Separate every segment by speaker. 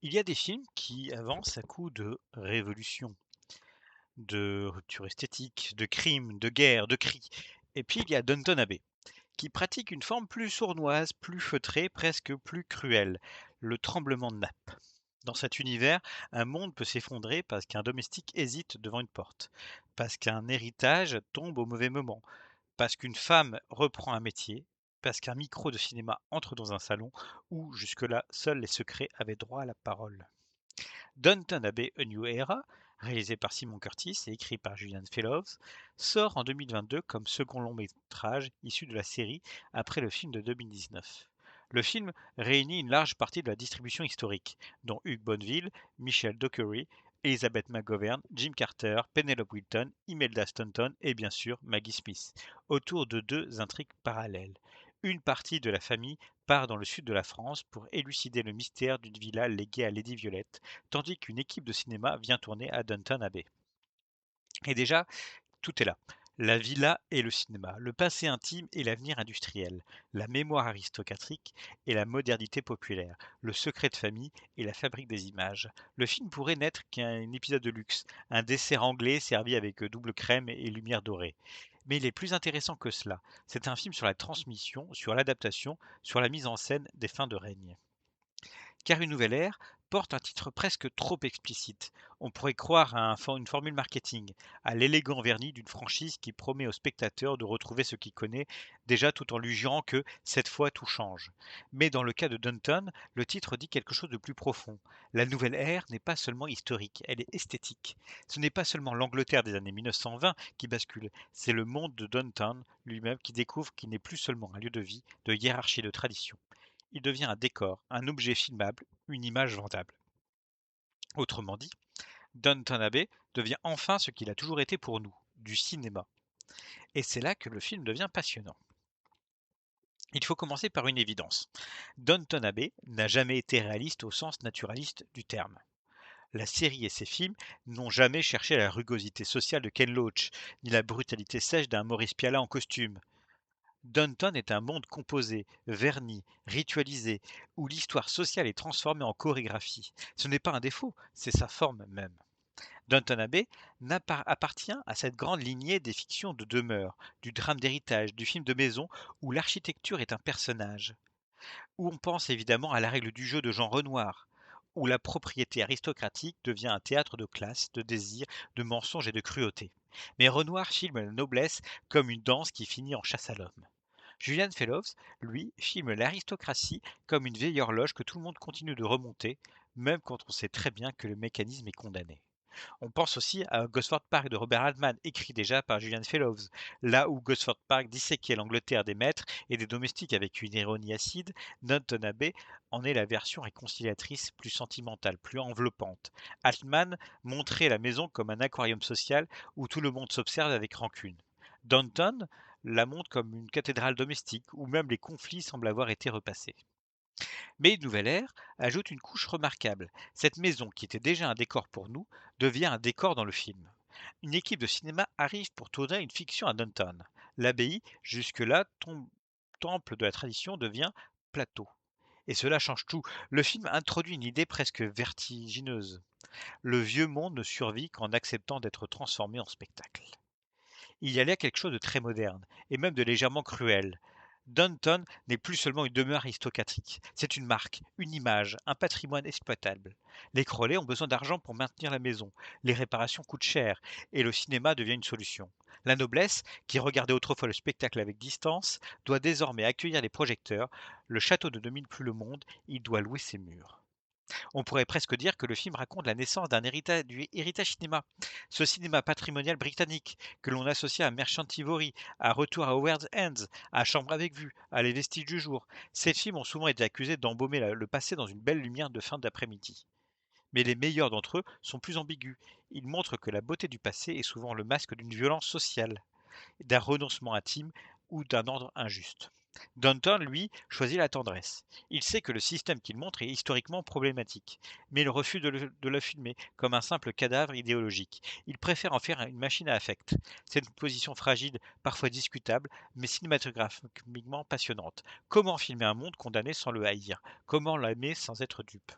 Speaker 1: Il y a des films qui avancent à coups de révolution, de rupture esthétique, de crimes, de guerre, de cris. Et puis il y a Downton Abbey, qui pratique une forme plus sournoise, plus feutrée, presque plus cruelle, le tremblement de nappe. Dans cet univers, un monde peut s'effondrer parce qu'un domestique hésite devant une porte, parce qu'un héritage tombe au mauvais moment, parce qu'une femme reprend un métier, parce qu'un micro de cinéma entre dans un salon où jusque-là seuls les secrets avaient droit à la parole. Downton Abbey: A New Era, réalisé par Simon Curtis et écrit par Julian Fellows, sort en 2022 comme second long métrage issu de la série après le film de 2019. Le film réunit une large partie de la distribution historique, dont Hugh Bonneville, Michelle Dockery, Elizabeth McGovern, Jim Carter, Penelope Wilton, Imelda Staunton et bien sûr Maggie Smith, autour de deux intrigues parallèles. Une partie de la famille part dans le sud de la France pour élucider le mystère d'une villa léguée à Lady Violette, tandis qu'une équipe de cinéma vient tourner à Downton Abbey. Et déjà, tout est là. La villa et le cinéma, le passé intime et l'avenir industriel, la mémoire aristocratique et la modernité populaire, le secret de famille et la fabrique des images. Le film pourrait n'être qu'un épisode de luxe, un dessert anglais servi avec double crème et lumière dorée. Mais il est plus intéressant que cela. C'est un film sur la transmission, sur l'adaptation, sur la mise en scène des fins de règne. Car une nouvelle ère porte un titre presque trop explicite. On pourrait croire à une formule marketing, à l'élégant vernis d'une franchise qui promet au spectateur de retrouver ce qu'il connaît déjà tout en lui jurant que cette fois tout change. Mais dans le cas de Downton, le titre dit quelque chose de plus profond. La nouvelle ère n'est pas seulement historique, elle est esthétique. Ce n'est pas seulement l'Angleterre des années 1920 qui bascule, c'est le monde de Downton lui-même qui découvre qu'il n'est plus seulement un lieu de vie, de hiérarchie et de tradition. Il devient un décor, un objet filmable, une image vendable. Autrement dit, Downton Abbey devient enfin ce qu'il a toujours été pour nous, du cinéma. Et c'est là que le film devient passionnant. Il faut commencer par une évidence. Downton Abbey n'a jamais été réaliste au sens naturaliste du terme. La série et ses films n'ont jamais cherché la rugosité sociale de Ken Loach, ni la brutalité sèche d'un Maurice Pialat en costume. Downton est un monde composé, verni, ritualisé, où l'histoire sociale est transformée en chorégraphie. Ce n'est pas un défaut, c'est sa forme même. Downton Abbey appartient à cette grande lignée des fictions de demeure, du drame d'héritage, du film de maison, où l'architecture est un personnage, où on pense évidemment à la règle du jeu de Jean Renoir, où la propriété aristocratique devient un théâtre de classe, de désir, de mensonges et de cruauté. Mais Renoir filme la noblesse comme une danse qui finit en chasse à l'homme. Julian Fellows, lui, filme l'aristocratie comme une vieille horloge que tout le monde continue de remonter, même quand on sait très bien que le mécanisme est condamné. On pense aussi à Gosford Park de Robert Altman, écrit déjà par Julian Fellows, là où Gosford Park disséquait l'Angleterre des maîtres et des domestiques avec une ironie acide, Downton Abbey en est la version réconciliatrice, plus sentimentale, plus enveloppante. Altman montrait la maison comme un aquarium social où tout le monde s'observe avec rancune. Downton la montre comme une cathédrale domestique où même les conflits semblent avoir été repassés. Mais une nouvelle ère ajoute une couche remarquable. Cette maison, qui était déjà un décor pour nous, devient un décor dans le film. Une équipe de cinéma arrive pour tourner une fiction à Downton. L'abbaye, jusque-là temple de la tradition, devient plateau. Et cela change tout. Le film introduit une idée presque vertigineuse. Le vieux monde ne survit qu'en acceptant d'être transformé en spectacle. Il y a là quelque chose de très moderne, et même de légèrement cruel. Downton n'est plus seulement une demeure aristocratique, c'est une marque, une image, un patrimoine exploitable. Les Crowley ont besoin d'argent pour maintenir la maison, les réparations coûtent cher, et le cinéma devient une solution. La noblesse, qui regardait autrefois le spectacle avec distance, doit désormais accueillir les projecteurs, le château ne domine plus le monde, il doit louer ses murs. On pourrait presque dire que le film raconte la naissance du héritage cinéma. Ce cinéma patrimonial britannique que l'on associe à Merchant Ivory, à Retour à Howard's End, à Chambre avec vue, à Les Vestiges du jour. Ces films ont souvent été accusés d'embaumer le passé dans une belle lumière de fin d'après-midi. Mais les meilleurs d'entre eux sont plus ambigus. Ils montrent que la beauté du passé est souvent le masque d'une violence sociale, d'un renoncement intime ou d'un ordre injuste. Danton, lui, choisit la tendresse. Il sait que le système qu'il montre est historiquement problématique, mais il refuse de le filmer comme un simple cadavre idéologique. Il préfère en faire une machine à affect. C'est une position fragile, parfois discutable, mais cinématographiquement passionnante. Comment filmer un monde condamné sans le haïr? Comment l'aimer sans être dupe?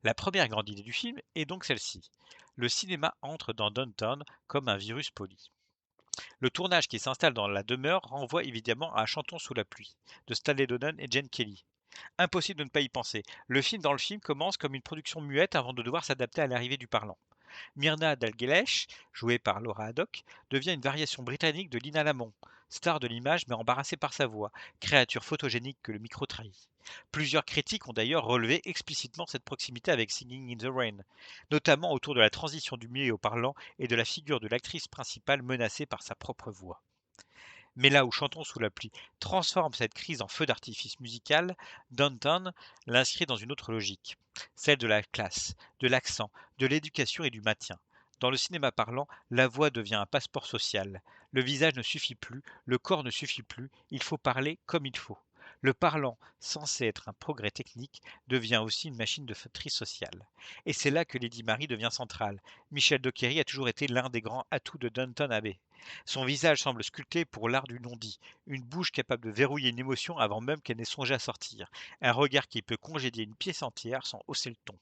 Speaker 1: La première grande idée du film est donc celle-ci. Le cinéma entre dans Downton comme un virus poli. Le tournage qui s'installe dans la demeure renvoie évidemment à Chantons sous la pluie de Stanley Donen et Jane Kelly. Impossible de ne pas y penser. Dans le film commence comme une production muette avant de devoir s'adapter à l'arrivée du parlant. Myrna Dalgleish, jouée par Laura Haddock, devient une variation britannique de Lina Lamont, star de l'image mais embarrassée par sa voix, créature photogénique que le micro trahit. Plusieurs critiques ont d'ailleurs relevé explicitement cette proximité avec Singing in the Rain, notamment autour de la transition du muet au parlant et de la figure de l'actrice principale menacée par sa propre voix. Mais là où Chantons sous la pluie transforme cette crise en feu d'artifice musical, Downton l'inscrit dans une autre logique, celle de la classe, de l'accent, de l'éducation et du maintien. Dans le cinéma parlant, la voix devient un passeport social. Le visage ne suffit plus, le corps ne suffit plus, il faut parler comme il faut. Le parlant, censé être un progrès technique, devient aussi une machine de tri sociale. Et c'est là que Lady Mary devient centrale. Michel Dockery a toujours été l'un des grands atouts de Downton Abbey. Son visage semble sculpté pour l'art du non-dit, une bouche capable de verrouiller une émotion avant même qu'elle n'ait songé à sortir, un regard qui peut congédier une pièce entière sans hausser le ton.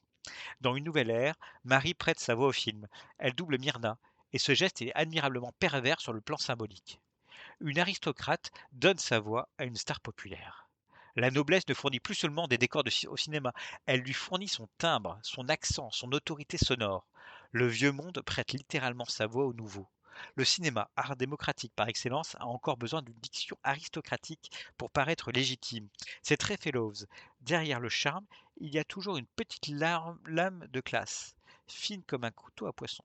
Speaker 1: Dans Une nouvelle ère, Marie prête sa voix au film. Elle double Myrna, et ce geste est admirablement pervers sur le plan symbolique. Une aristocrate donne sa voix à une star populaire. La noblesse ne fournit plus seulement des décors au cinéma, elle lui fournit son timbre, son accent, son autorité sonore. Le vieux monde prête littéralement sa voix au nouveau. Le cinéma, art démocratique par excellence, a encore besoin d'une diction aristocratique pour paraître légitime. C'est très Fellows. Derrière le charme, il y a toujours une petite lame de classe, fine comme un couteau à poisson.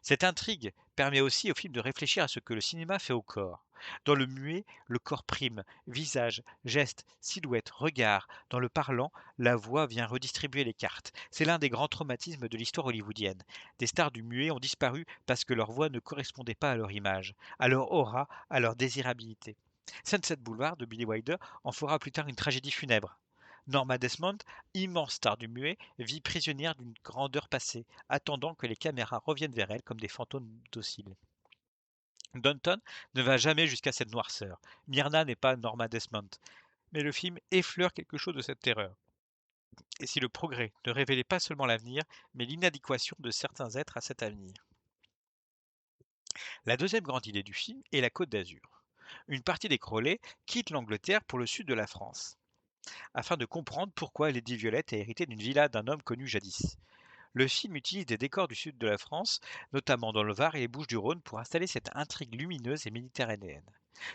Speaker 1: Cette intrigue permet aussi au film de réfléchir à ce que le cinéma fait au corps. Dans le muet, le corps prime, visage, gestes, silhouette, regard. Dans le parlant, la voix vient redistribuer les cartes. C'est l'un des grands traumatismes de l'histoire hollywoodienne. Des stars du muet ont disparu parce que leur voix ne correspondait pas à leur image, à leur aura, à leur désirabilité. Sunset Boulevard de Billy Wilder en fera plus tard une tragédie funèbre. Norma Desmond, immense star du muet, vit prisonnière d'une grandeur passée, attendant que les caméras reviennent vers elle comme des fantômes dociles. Downton ne va jamais jusqu'à cette noirceur. Myrna n'est pas Norma Desmond, mais le film effleure quelque chose de cette terreur. Et si le progrès ne révélait pas seulement l'avenir, mais l'inadéquation de certains êtres à cet avenir. La deuxième grande idée du film est la Côte d'Azur. Une partie des Crowley quitte l'Angleterre pour le sud de la France, afin de comprendre pourquoi Lady Violette a hérité d'une villa d'un homme connu jadis. Le film utilise des décors du sud de la France, notamment dans le Var et les Bouches-du-Rhône, pour installer cette intrigue lumineuse et méditerranéenne.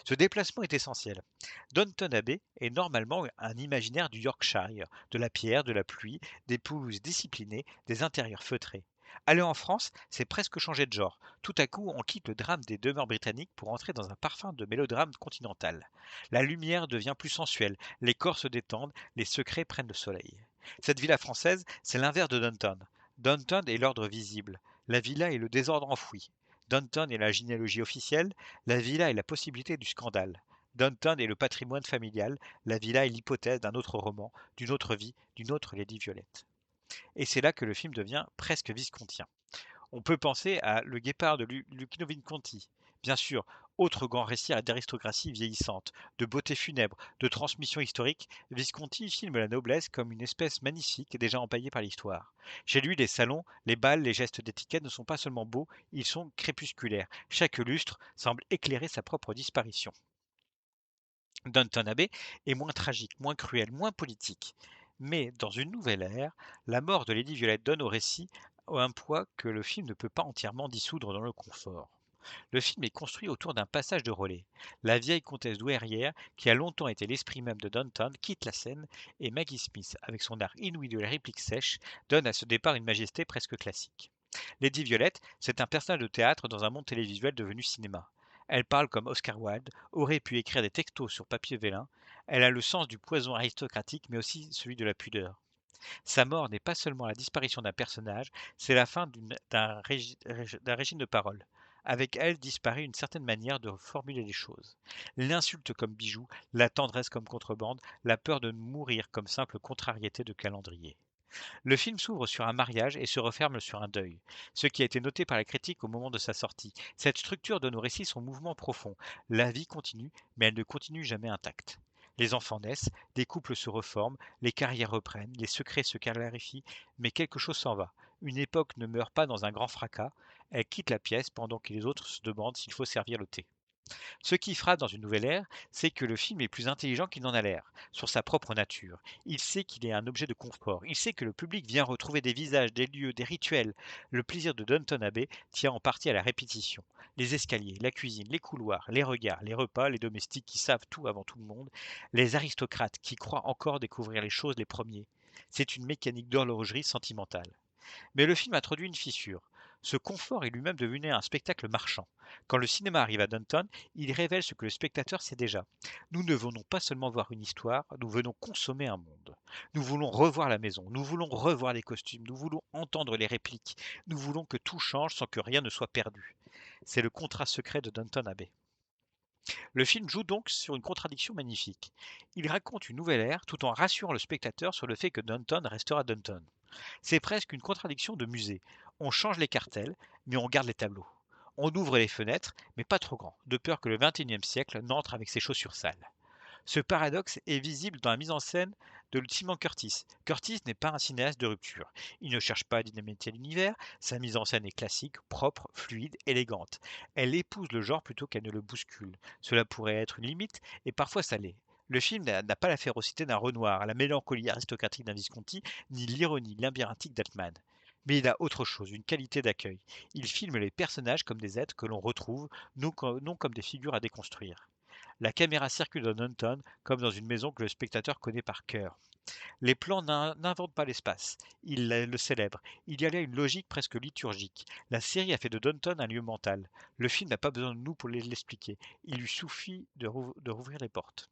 Speaker 1: Ce déplacement est essentiel. Downton Abbey est normalement un imaginaire du Yorkshire, de la pierre, de la pluie, des pelouses disciplinées, des intérieurs feutrés. Aller en France, c'est presque changer de genre. Tout à coup, on quitte le drame des demeures britanniques pour entrer dans un parfum de mélodrame continental. La lumière devient plus sensuelle, les corps se détendent, les secrets prennent le soleil. Cette villa française, c'est l'inverse de Downton. Downton est l'ordre visible, la villa est le désordre enfoui. Downton est la généalogie officielle, la villa est la possibilité du scandale. Downton est le patrimoine familial, la villa est l'hypothèse d'un autre roman, d'une autre vie, d'une autre Lady Violette. Et c'est là que le film devient presque viscontien. On peut penser à Le Guépard de Luchino Visconti. Bien sûr, autre grand récit d'aristocratie vieillissante, de beauté funèbre, de transmission historique, Visconti filme la noblesse comme une espèce magnifique déjà empaillée par l'histoire. Chez lui, les salons, les bals, les gestes d'étiquette ne sont pas seulement beaux, ils sont crépusculaires. Chaque lustre semble éclairer sa propre disparition. Downton Abbey est moins tragique, moins cruel, moins politique. Mais dans Une nouvelle ère, la mort de Lady Violette donne au récit un poids que le film ne peut pas entièrement dissoudre dans le confort. Le film est construit autour d'un passage de relais. La vieille comtesse douairière, qui a longtemps été l'esprit même de Downton, quitte la scène et Maggie Smith, avec son art inouï de la réplique sèche, donne à ce départ une majesté presque classique. Lady Violette, c'est un personnage de théâtre dans un monde télévisuel devenu cinéma. Elle parle comme Oscar Wilde, aurait pu écrire des textos sur papier vélin. Elle a le sens du poison aristocratique, mais aussi celui de la pudeur. Sa mort n'est pas seulement la disparition d'un personnage, c'est la fin d'un régime de parole. Avec elle disparaît une certaine manière de formuler les choses. L'insulte comme bijou, la tendresse comme contrebande, la peur de mourir comme simple contrariété de calendrier. Le film s'ouvre sur un mariage et se referme sur un deuil, ce qui a été noté par la critique au moment de sa sortie. Cette structure donne au récit son mouvement profond. La vie continue, mais elle ne continue jamais intacte. Les enfants naissent, des couples se reforment, les carrières reprennent, les secrets se clarifient, mais quelque chose s'en va. Une époque ne meurt pas dans un grand fracas, elle quitte la pièce pendant que les autres se demandent s'il faut servir le thé. Ce qui frappe dans une nouvelle ère, c'est que le film est plus intelligent qu'il n'en a l'air, sur sa propre nature. Il sait qu'il est un objet de confort, il sait que le public vient retrouver des visages, des lieux, des rituels. Le plaisir de Downton Abbey tient en partie à la répétition. Les escaliers, la cuisine, les couloirs, les regards, les repas, les domestiques qui savent tout avant tout le monde, les aristocrates qui croient encore découvrir les choses les premiers. C'est une mécanique d'horlogerie sentimentale. Mais le film introduit une fissure. Ce confort est lui-même devenu un spectacle marchand. Quand le cinéma arrive à Downton, il révèle ce que le spectateur sait déjà. Nous ne venons pas seulement voir une histoire, nous venons consommer un monde. Nous voulons revoir la maison, nous voulons revoir les costumes, nous voulons entendre les répliques, nous voulons que tout change sans que rien ne soit perdu. C'est le contrat secret de Downton Abbey. Le film joue donc sur une contradiction magnifique. Il raconte une nouvelle ère tout en rassurant le spectateur sur le fait que Downton restera Downton. C'est presque une contradiction de musée. On change les cartels, mais on garde les tableaux. On ouvre les fenêtres, mais pas trop grand, de peur que le XXIe siècle n'entre avec ses chaussures sales. Ce paradoxe est visible dans la mise en scène de Timon Curtis. Curtis n'est pas un cinéaste de rupture. Il ne cherche pas à dynamiter l'univers, sa mise en scène est classique, propre, fluide, élégante. Elle épouse le genre plutôt qu'elle ne le bouscule. Cela pourrait être une limite, et parfois ça l'est. Le film n'a pas la férocité d'un Renoir, la mélancolie aristocratique d'un Visconti, ni l'ironie labyrinthique d'Altman. Mais il a autre chose, une qualité d'accueil. Il filme les personnages comme des êtres que l'on retrouve, non comme des figures à déconstruire. La caméra circule dans Downton comme dans une maison que le spectateur connaît par cœur. Les plans n'inventent pas l'espace, ils le célèbrent. Il y a là une logique presque liturgique. La série a fait de Downton un lieu mental. Le film n'a pas besoin de nous pour l'expliquer. Il lui suffit de rouvrir les portes.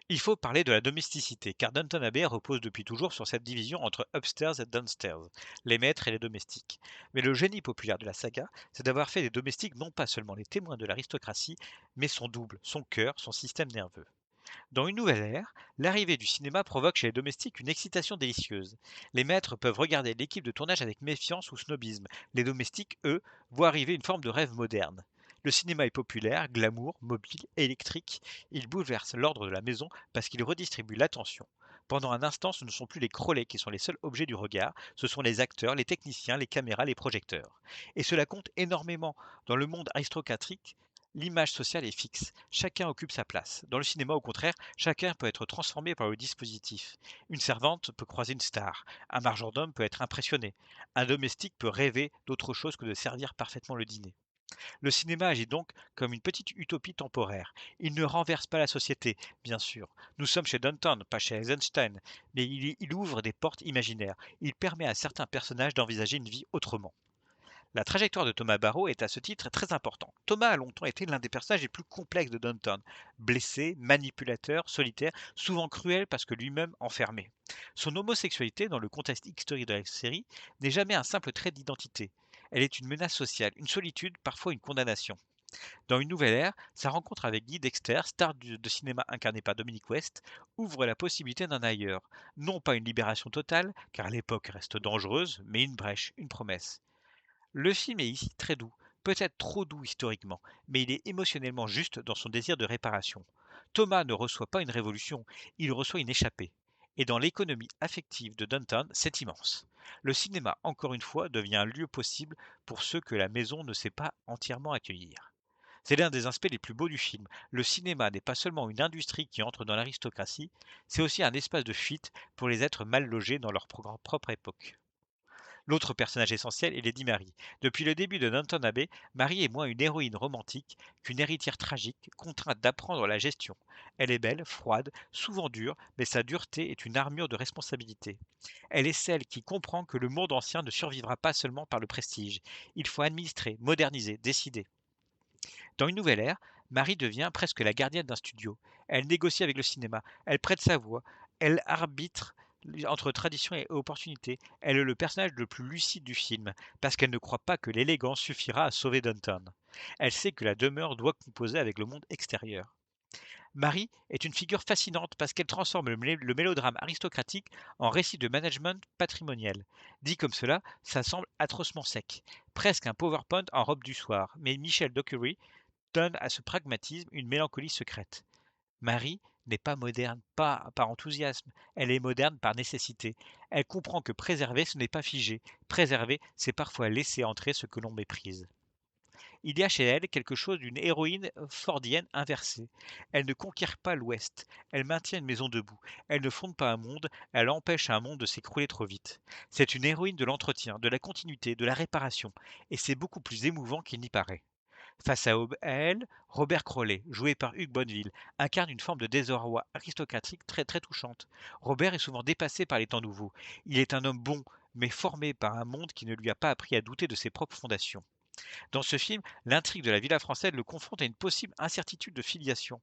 Speaker 1: Il faut parler de la domesticité, car Downton Abbey repose depuis toujours sur cette division entre upstairs et downstairs, les maîtres et les domestiques. Mais le génie populaire de la saga, c'est d'avoir fait des domestiques non pas seulement les témoins de l'aristocratie, mais son double, son cœur, son système nerveux. Dans une nouvelle ère, l'arrivée du cinéma provoque chez les domestiques une excitation délicieuse. Les maîtres peuvent regarder l'équipe de tournage avec méfiance ou snobisme. Les domestiques, eux, voient arriver une forme de rêve moderne. Le cinéma est populaire, glamour, mobile, électrique. Il bouleverse l'ordre de la maison parce qu'il redistribue l'attention. Pendant un instant, ce ne sont plus les crolets qui sont les seuls objets du regard, ce sont les acteurs, les techniciens, les caméras, les projecteurs. Et cela compte énormément. Dans le monde aristocratique, l'image sociale est fixe, chacun occupe sa place. Dans le cinéma, au contraire, chacun peut être transformé par le dispositif. Une servante peut croiser une star, un majordome peut être impressionné, un domestique peut rêver d'autre chose que de servir parfaitement le dîner. Le cinéma agit donc comme une petite utopie temporaire. Il ne renverse pas la société, bien sûr. Nous sommes chez Downton, pas chez Eisenstein, mais il ouvre des portes imaginaires. Il permet à certains personnages d'envisager une vie autrement. La trajectoire de Thomas Barrow est à ce titre très importante. Thomas a longtemps été l'un des personnages les plus complexes de Downton. Blessé, manipulateur, solitaire, souvent cruel parce que lui-même enfermé. Son homosexualité, dans le contexte historique de la série, n'est jamais un simple trait d'identité. Elle est une menace sociale, une solitude, parfois une condamnation. Dans Une nouvelle ère, sa rencontre avec Guy Dexter, star de cinéma incarné par Dominic West, ouvre la possibilité d'un ailleurs. Non pas une libération totale, car l'époque reste dangereuse, mais une brèche, une promesse. Le film est ici très doux, peut-être trop doux historiquement, mais il est émotionnellement juste dans son désir de réparation. Thomas ne reçoit pas une révolution, il reçoit une échappée. Et dans l'économie affective de Downton, c'est immense. Le cinéma, encore une fois, devient un lieu possible pour ceux que la maison ne sait pas entièrement accueillir. C'est l'un des aspects les plus beaux du film. Le cinéma n'est pas seulement une industrie qui entre dans l'aristocratie, c'est aussi un espace de fuite pour les êtres mal logés dans leur propre époque. L'autre personnage essentiel est Lady Mary. Depuis le début de Downton Abbey, Mary est moins une héroïne romantique qu'une héritière tragique, contrainte d'apprendre la gestion. Elle est belle, froide, souvent dure, mais sa dureté est une armure de responsabilité. Elle est celle qui comprend que le monde ancien ne survivra pas seulement par le prestige. Il faut administrer, moderniser, décider. Dans Une nouvelle ère, Marie devient presque la gardienne d'un studio. Elle négocie avec le cinéma, elle prête sa voix, elle arbitre entre tradition et opportunité. Elle est le personnage le plus lucide du film, parce qu'elle ne croit pas que l'élégance suffira à sauver Downton. Elle sait que la demeure doit composer avec le monde extérieur. Marie est une figure fascinante parce qu'elle transforme le mélodrame aristocratique en récit de management patrimonial. Dit comme cela, ça semble atrocement sec, presque un PowerPoint en robe du soir, mais Michel Dockery donne à ce pragmatisme une mélancolie secrète. Marie n'est pas moderne, pas par enthousiasme, elle est moderne par nécessité. Elle comprend que préserver, ce n'est pas figé. Préserver, c'est parfois laisser entrer ce que l'on méprise. Il y a chez elle quelque chose d'une héroïne fordienne inversée. Elle ne conquiert pas l'Ouest, elle maintient une maison debout. Elle ne fonde pas un monde, elle empêche un monde de s'écrouler trop vite. C'est une héroïne de l'entretien, de la continuité, de la réparation, et c'est beaucoup plus émouvant qu'il n'y paraît. Face à elle, Robert Crowley, joué par Hugues Bonneville, incarne une forme de désarroi aristocratique très très touchante. Robert est souvent dépassé par les temps nouveaux. Il est un homme bon, mais formé par un monde qui ne lui a pas appris à douter de ses propres fondations. Dans ce film, l'intrigue de la villa française le confronte à une possible incertitude de filiation.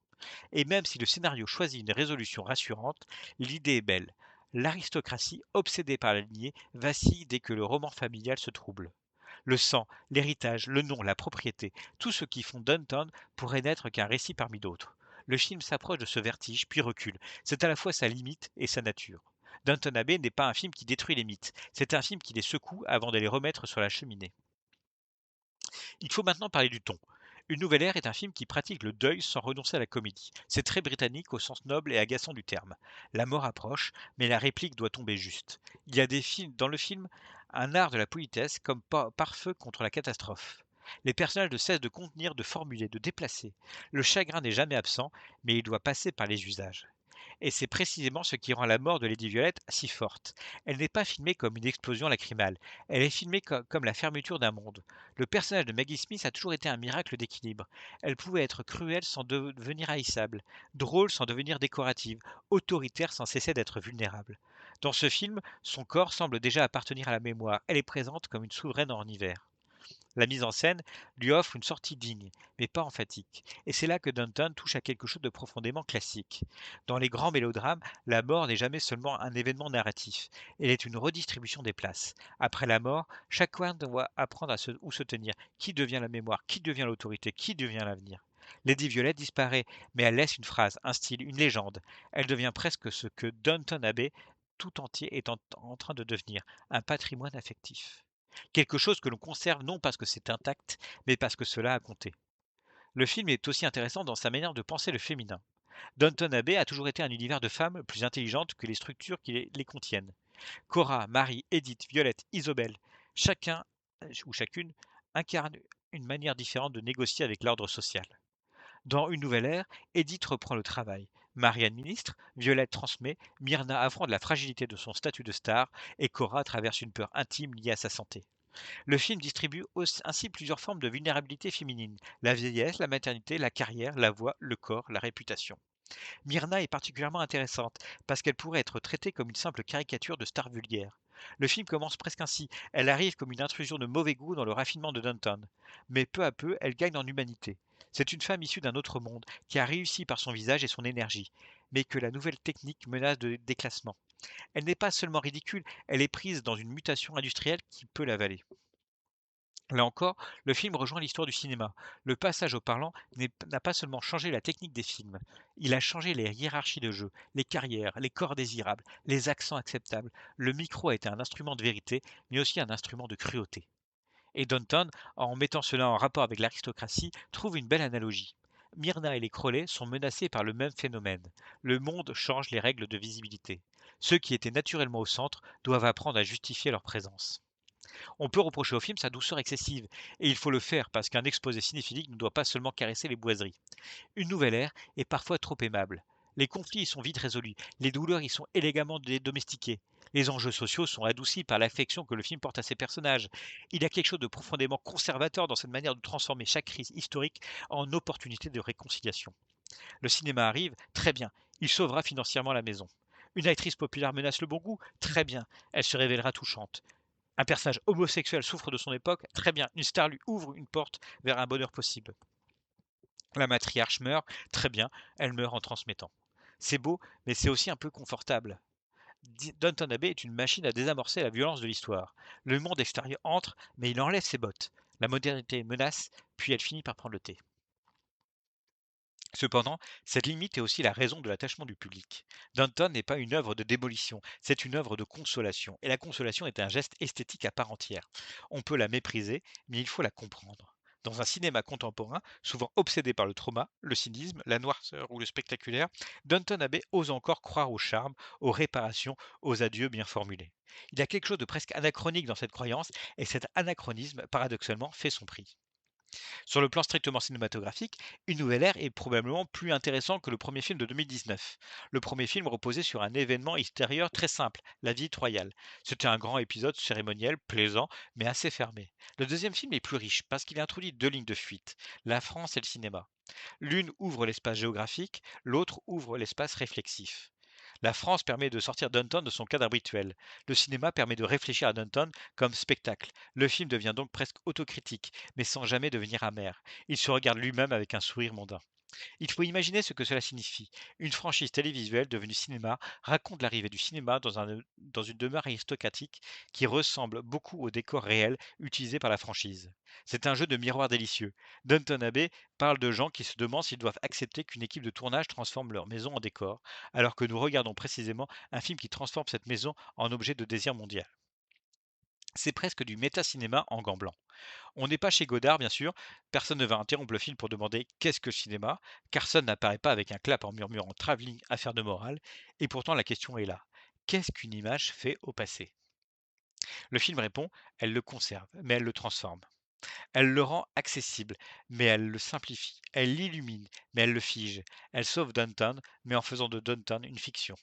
Speaker 1: Et même si le scénario choisit une résolution rassurante, l'idée est belle. L'aristocratie, obsédée par la lignée, vacille dès que le roman familial se trouble. Le sang, l'héritage, le nom, la propriété, tout ce qui font Downton pourrait n'être qu'un récit parmi d'autres. Le film s'approche de ce vertige, puis recule. C'est à la fois sa limite et sa nature. Downton Abbey n'est pas un film qui détruit les mythes, c'est un film qui les secoue avant de les remettre sur la cheminée. Il faut maintenant parler du ton. Une nouvelle ère est un film qui pratique le deuil sans renoncer à la comédie. C'est très britannique au sens noble et agaçant du terme. La mort approche, mais la réplique doit tomber juste. Il y a des films dans le film un art de la politesse comme pare-feu contre la catastrophe. Les personnages ne cessent de contenir, de formuler, de déplacer. Le chagrin n'est jamais absent, mais il doit passer par les usages. Et c'est précisément ce qui rend la mort de Lady Violette si forte. Elle n'est pas filmée comme une explosion lacrymale, elle est filmée comme la fermeture d'un monde. Le personnage de Maggie Smith a toujours été un miracle d'équilibre. Elle pouvait être cruelle sans devenir haïssable, drôle sans devenir décorative, autoritaire sans cesser d'être vulnérable. Dans ce film, son corps semble déjà appartenir à la mémoire. Elle est présente comme une souveraine en hiver. La mise en scène lui offre une sortie digne, mais pas emphatique. Et c'est là que Downton touche à quelque chose de profondément classique. Dans les grands mélodrames, la mort n'est jamais seulement un événement narratif, elle est une redistribution des places. Après la mort, chacun doit apprendre où se tenir, qui devient la mémoire, qui devient l'autorité, qui devient l'avenir. Lady Violet disparaît, mais elle laisse une phrase, un style, une légende. Elle devient presque ce que Downton Abbey tout entier est en train de devenir, un patrimoine affectif. Quelque chose que l'on conserve non parce que c'est intact, mais parce que cela a compté. Le film est aussi intéressant dans sa manière de penser le féminin. Downton Abbey a toujours été un univers de femmes plus intelligentes que les structures qui les contiennent. Cora, Marie, Edith, Violette, Isobel, chacun ou chacune incarne une manière différente de négocier avec l'ordre social. Dans Une nouvelle ère, Edith reprend le travail. Marie administre, Violette transmet, Myrna affronte la fragilité de son statut de star et Cora traverse une peur intime liée à sa santé. Le film distribue ainsi plusieurs formes de vulnérabilité féminine: la vieillesse, la maternité, la carrière, la voix, le corps, la réputation. Myrna est particulièrement intéressante parce qu'elle pourrait être traitée comme une simple caricature de star vulgaire. Le film commence presque ainsi, elle arrive comme une intrusion de mauvais goût dans le raffinement de Downton. Mais peu à peu, elle gagne en humanité. C'est une femme issue d'un autre monde, qui a réussi par son visage et son énergie, mais que la nouvelle technique menace de déclassement. Elle n'est pas seulement ridicule, elle est prise dans une mutation industrielle qui peut l'avaler. Là encore, le film rejoint l'histoire du cinéma. Le passage au parlant n'a pas seulement changé la technique des films, il a changé les hiérarchies de jeu, les carrières, les corps désirables, les accents acceptables. Le micro a été un instrument de vérité, mais aussi un instrument de cruauté. Et Danton, en mettant cela en rapport avec l'aristocratie, trouve une belle analogie. Myrna et les Crowley sont menacés par le même phénomène. Le monde change les règles de visibilité. Ceux qui étaient naturellement au centre doivent apprendre à justifier leur présence. On peut reprocher au film sa douceur excessive, et il faut le faire parce qu'un exposé cinéphilique ne doit pas seulement caresser les boiseries. Une nouvelle ère est parfois trop aimable. Les conflits y sont vite résolus, les douleurs y sont élégamment domestiquées. Les enjeux sociaux sont adoucis par l'affection que le film porte à ses personnages. Il y a quelque chose de profondément conservateur dans cette manière de transformer chaque crise historique en opportunité de réconciliation. Le cinéma arrive, très bien, il sauvera financièrement la maison. Une actrice populaire menace le bon goût, très bien, elle se révélera touchante. Un personnage homosexuel souffre de son époque, très bien, une star lui ouvre une porte vers un bonheur possible. La matriarche meurt, très bien, elle meurt en transmettant. C'est beau, mais c'est aussi un peu confortable. Downton Abbey est une machine à désamorcer la violence de l'histoire. Le monde extérieur entre, mais il enlève ses bottes. La modernité menace, puis elle finit par prendre le thé. Cependant, cette limite est aussi la raison de l'attachement du public. Downton n'est pas une œuvre de démolition, c'est une œuvre de consolation. Et la consolation est un geste esthétique à part entière. On peut la mépriser, mais il faut la comprendre. Dans un cinéma contemporain, souvent obsédé par le trauma, le cynisme, la noirceur ou le spectaculaire, Downton Abbey ose encore croire au charme, aux réparations, aux adieux bien formulés. Il y a quelque chose de presque anachronique dans cette croyance, et cet anachronisme, paradoxalement, fait son prix. Sur le plan strictement cinématographique, Une Nouvelle Ère est probablement plus intéressant que le premier film de 2019. Le premier film reposait sur un événement extérieur très simple, la visite royale. C'était un grand épisode cérémoniel, plaisant, mais assez fermé. Le deuxième film est plus riche parce qu'il introduit deux lignes de fuite, la France et le cinéma. L'une ouvre l'espace géographique, l'autre ouvre l'espace réflexif. La France permet de sortir Downton de son cadre habituel. Le cinéma permet de réfléchir à Downton comme spectacle. Le film devient donc presque autocritique, mais sans jamais devenir amer. Il se regarde lui-même avec un sourire mondain. Il faut imaginer ce que cela signifie. Une franchise télévisuelle devenue cinéma raconte l'arrivée du cinéma dans une demeure aristocratique qui ressemble beaucoup au décor réel utilisé par la franchise. C'est un jeu de miroir délicieux. Downton Abbey parle de gens qui se demandent s'ils doivent accepter qu'une équipe de tournage transforme leur maison en décor, alors que nous regardons précisément un film qui transforme cette maison en objet de désir mondial. C'est presque du méta-cinéma en gants blancs. On n'est pas chez Godard, bien sûr. Personne ne va interrompre le film pour demander qu'est-ce que le cinéma. Carson n'apparaît pas avec un clap en murmurant travelling, affaire de morale. Et pourtant, la question est là. Qu'est-ce qu'une image fait au passé? Le film répond, elle le conserve, mais elle le transforme. Elle le rend accessible, mais elle le simplifie. Elle l'illumine, mais elle le fige. Elle sauve Downton, mais en faisant de Downton une fiction.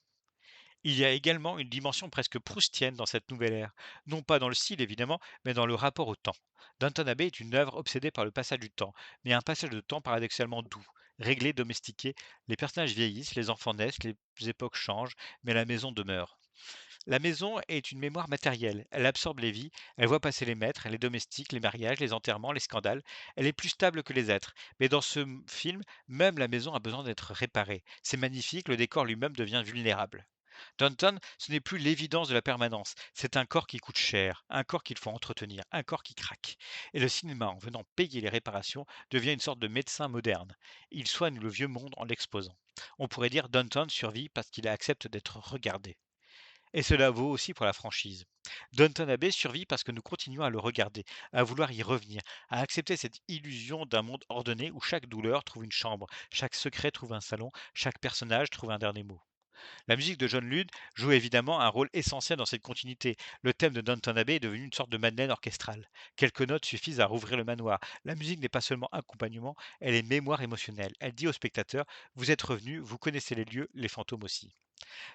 Speaker 1: Il y a également une dimension presque proustienne dans cette nouvelle ère, non pas dans le style évidemment, mais dans le rapport au temps. Downton Abbey est une œuvre obsédée par le passage du temps, mais un passage de temps paradoxalement doux, réglé, domestiqué. Les personnages vieillissent, les enfants naissent, les époques changent, mais la maison demeure. La maison est une mémoire matérielle, elle absorbe les vies, elle voit passer les maîtres, les domestiques, les mariages, les enterrements, les scandales. Elle est plus stable que les êtres. Mais dans ce film, même la maison a besoin d'être réparée. C'est magnifique, le décor lui-même devient vulnérable. Downton, ce n'est plus l'évidence de la permanence. C'est un corps qui coûte cher, un corps qu'il faut entretenir, un corps qui craque. Et le cinéma, en venant payer les réparations, devient une sorte de médecin moderne. Il soigne le vieux monde en l'exposant. On pourrait dire Downton survit parce qu'il accepte d'être regardé. Et cela vaut aussi pour la franchise. Downton Abbey survit parce que nous continuons à le regarder, à vouloir y revenir, à accepter cette illusion d'un monde ordonné où chaque douleur trouve une chambre, chaque secret trouve un salon, chaque personnage trouve un dernier mot. La musique de John Lund joue évidemment un rôle essentiel dans cette continuité. Le thème de Downton Abbey est devenu une sorte de madeleine orchestrale. Quelques notes suffisent à rouvrir le manoir. La musique n'est pas seulement accompagnement, elle est mémoire émotionnelle. Elle dit au spectateur, vous êtes revenu, vous connaissez les lieux, les fantômes aussi.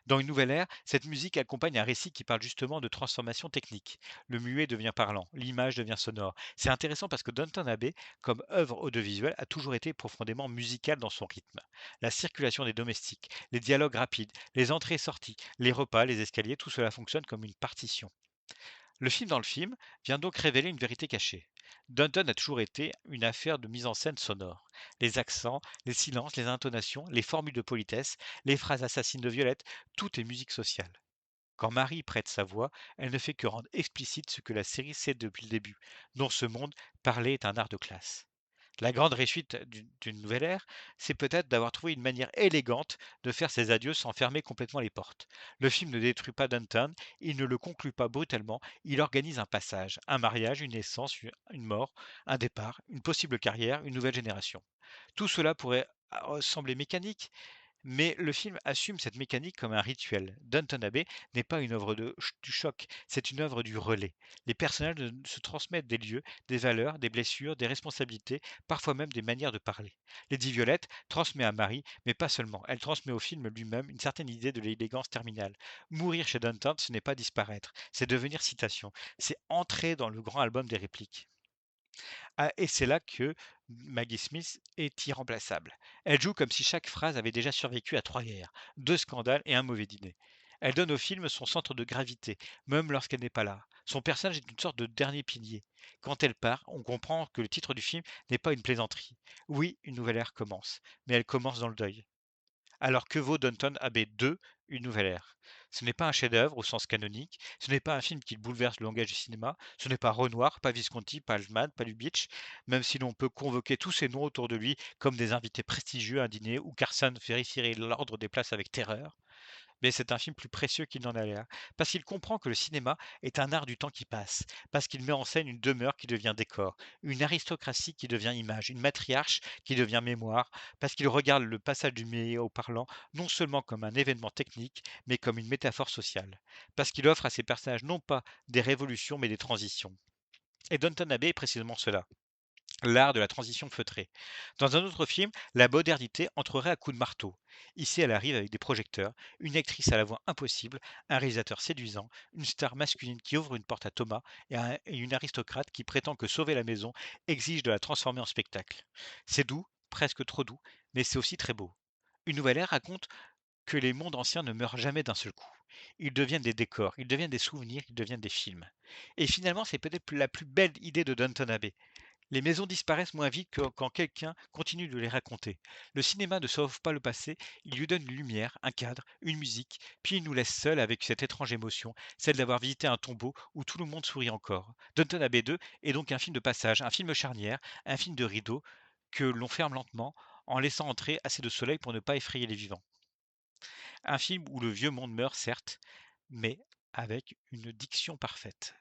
Speaker 1: Dans Une Nouvelle Ère, cette musique accompagne un récit qui parle justement de transformation technique. Le muet devient parlant, l'image devient sonore. C'est intéressant parce que Downton Abbey, comme œuvre audiovisuelle, a toujours été profondément musicale dans son rythme. La circulation des domestiques, les dialogues rapides, les entrées et sorties, les repas, les escaliers, tout cela fonctionne comme une partition. Le film vient donc révéler une vérité cachée. Downton a toujours été une affaire de mise en scène sonore. Les accents, les silences, les intonations, les formules de politesse, les phrases assassines de Violette, tout est musique sociale. Quand Marie prête sa voix, elle ne fait que rendre explicite ce que la série sait depuis le début. Dans ce monde, parler est un art de classe. La grande réussite d'une nouvelle ère, c'est peut-être d'avoir trouvé une manière élégante de faire ses adieux sans fermer complètement les portes. Le film ne détruit pas Downton, il ne le conclut pas brutalement, il organise un passage, un mariage, une naissance, une mort, un départ, une possible carrière, une nouvelle génération. Tout cela pourrait sembler mécanique, mais le film assume cette mécanique comme un rituel. Downton Abbey n'est pas une œuvre du choc, c'est une œuvre du relais. Les personnages se transmettent des lieux, des valeurs, des blessures, des responsabilités, parfois même des manières de parler. Lady Violette transmet à Marie, mais pas seulement, elle transmet au film lui-même une certaine idée de l'élégance terminale. Mourir chez Downton, ce n'est pas disparaître, c'est devenir citation, c'est entrer dans le grand album des répliques. Ah, et c'est là que Maggie Smith est irremplaçable. Elle joue comme si chaque phrase avait déjà survécu à 3 guerres, 2 scandales et un mauvais dîner. Elle donne au film son centre de gravité, même lorsqu'elle n'est pas là. Son personnage est une sorte de dernier pilier. Quand elle part, on comprend que le titre du film n'est pas une plaisanterie. Oui, une nouvelle ère commence, mais elle commence dans le deuil. Alors que vaut Downton Abbey 2, Une nouvelle ère? Ce n'est pas un chef-d'œuvre au sens canonique, ce n'est pas un film qui bouleverse le langage du cinéma, ce n'est pas Renoir, pas Visconti, pas Altman, pas Lubitsch, même si l'on peut convoquer tous ces noms autour de lui comme des invités prestigieux à un dîner où Carson vérifierait l'ordre des places avec terreur. Mais c'est un film plus précieux qu'il n'en a l'air, parce qu'il comprend que le cinéma est un art du temps qui passe, parce qu'il met en scène une demeure qui devient décor, une aristocratie qui devient image, une matriarche qui devient mémoire, parce qu'il regarde le passage du médias au parlant non seulement comme un événement technique, mais comme une métaphore sociale, parce qu'il offre à ses personnages non pas des révolutions, mais des transitions. Et Downton Abbey est précisément cela. L'art de la transition feutrée. Dans un autre film, la modernité entrerait à coups de marteau. Ici, elle arrive avec des projecteurs, une actrice à la voix impossible, un réalisateur séduisant, une star masculine qui ouvre une porte à Thomas et une aristocrate qui prétend que sauver la maison exige de la transformer en spectacle. C'est doux, presque trop doux, mais c'est aussi très beau. Une nouvelle ère raconte que les mondes anciens ne meurent jamais d'un seul coup. Ils deviennent des décors, ils deviennent des souvenirs, ils deviennent des films. Et finalement, c'est peut-être la plus belle idée de Downton Abbey. Les maisons disparaissent moins vite que quand quelqu'un continue de les raconter. Le cinéma ne sauve pas le passé, il lui donne une lumière, un cadre, une musique, puis il nous laisse seuls avec cette étrange émotion, celle d'avoir visité un tombeau où tout le monde sourit encore. Downton Abbey 2 est donc un film de passage, un film charnière, un film de rideau que l'on ferme lentement en laissant entrer assez de soleil pour ne pas effrayer les vivants. Un film où le vieux monde meurt, certes, mais avec une diction parfaite.